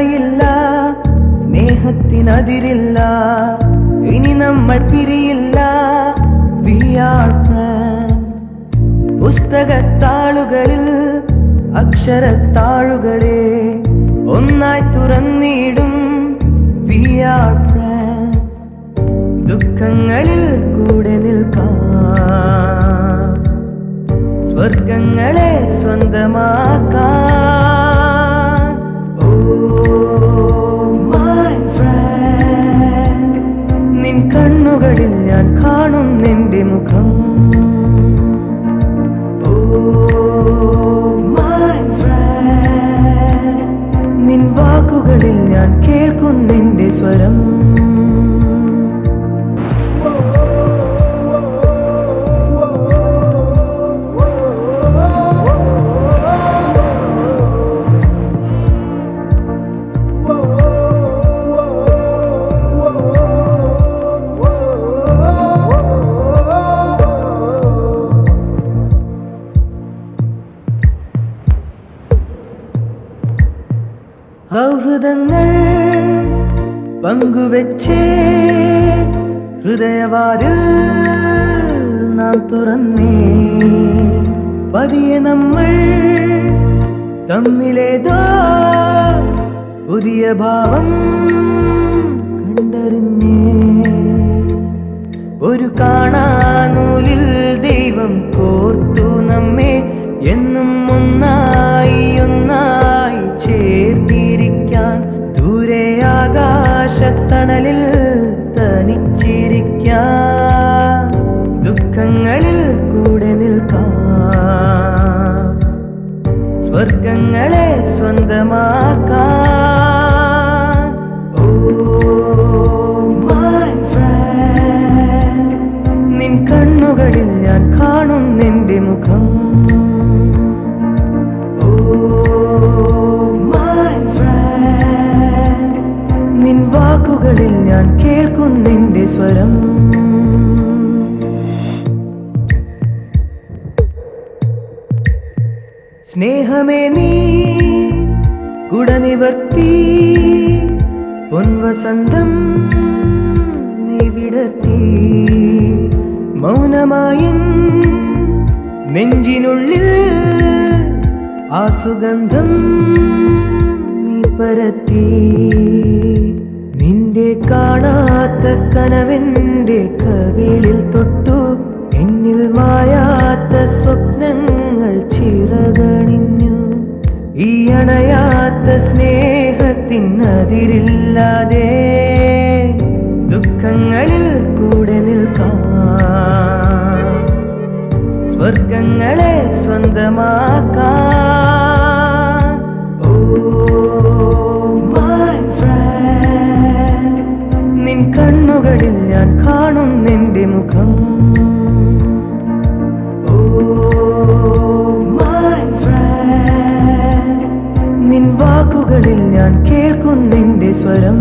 തടയില്ല, സ്നേഹത്തിനതിരില്ല, ഇനി നമ്മൾ പിരിയില്ല. We are friends. പുസ്തകത്താളുകളിൽ അക്ഷരത്താളുകളെ ഒന്നായി തുറന്നിടും. We are friends. ദുഃഖങ്ങളിൽ കൂടെ നിൽക്കാം, സ്വർഗങ്ങളെ സ്വന്തമാക്കാം. Oh my friend, നിൻ കണ്ണുകളിൽ ഞാൻ കാണും നിന്റെ മുഖം. Oh my friend, നിൻ വാക്കുകളിൽ ഞാൻ കേൾക്കും നിന്റെ സ്വരം. സൗഹൃദങ്ങൾ പങ്കുവെച്ചേ ഹൃദയവാതിൽ നാം തുറന്നേ. പതിയെ നമ്മൾ തമ്മിലേതോ പുതിയ ഭാവം കണ്ടറിഞ്ഞേ. ഒരു കാണാനൂലിൽ ദൈവം കോർത്തു നമ്മെ, എന്നും ഒന്നായി ഒന്നായി ചേർത്തിരിക്കാൻ. ദൂരെ ആകാശത്തണലിൽ തനിച്ചിരിക്കാൻ, ദുഃഖങ്ങളിൽ കൂടെ നിൽക്കാം, സ്വർഗങ്ങളെ സ്വന്തമാക്കാൻ. Oh my friend, നിൻ കണ്ണുകളിൽ ഞാൻ കാണും നിന്റെ മുഖം. Oh my friend, നിൻ വാക്കുകളിൽ ഞാൻ കേൾക്കും നിന്റെ സ്വരം. സ്നേഹമേ നീ കുടനിവർത്തി, പൊൻവസന്തം നീ വിടർത്തി. മൗനമായൻ നെഞ്ചിനുള്ളിൽ ആ സുഗന്ധം നീ പരത്തി. നിന്റെ കാണാത്ത കനവെന്റെ കവിളിൽ തൊട്ടു, എന്നിൽ മായാത്ത സ്വപ്നങ്ങൾ ചിറകണിഞ്ഞു. ഈ അണയാത്ത സ്നേഹത്തിനതിരില്ലാതെ ദുഃഖങ്ങളിൽ കൂടെ നിൽക്കാം, സ്വർഗങ്ങളെ സ്വന്തമാക്കാൻ. Oh my friend, നിൻ കണ്ണുകളിൽ ഞാൻ കാണും നിന്റെ മുഖം. Oh my friend, നിൻ വാക്കുകളിൽ ഞാൻ കേൾക്കും നിന്റെ സ്വരം.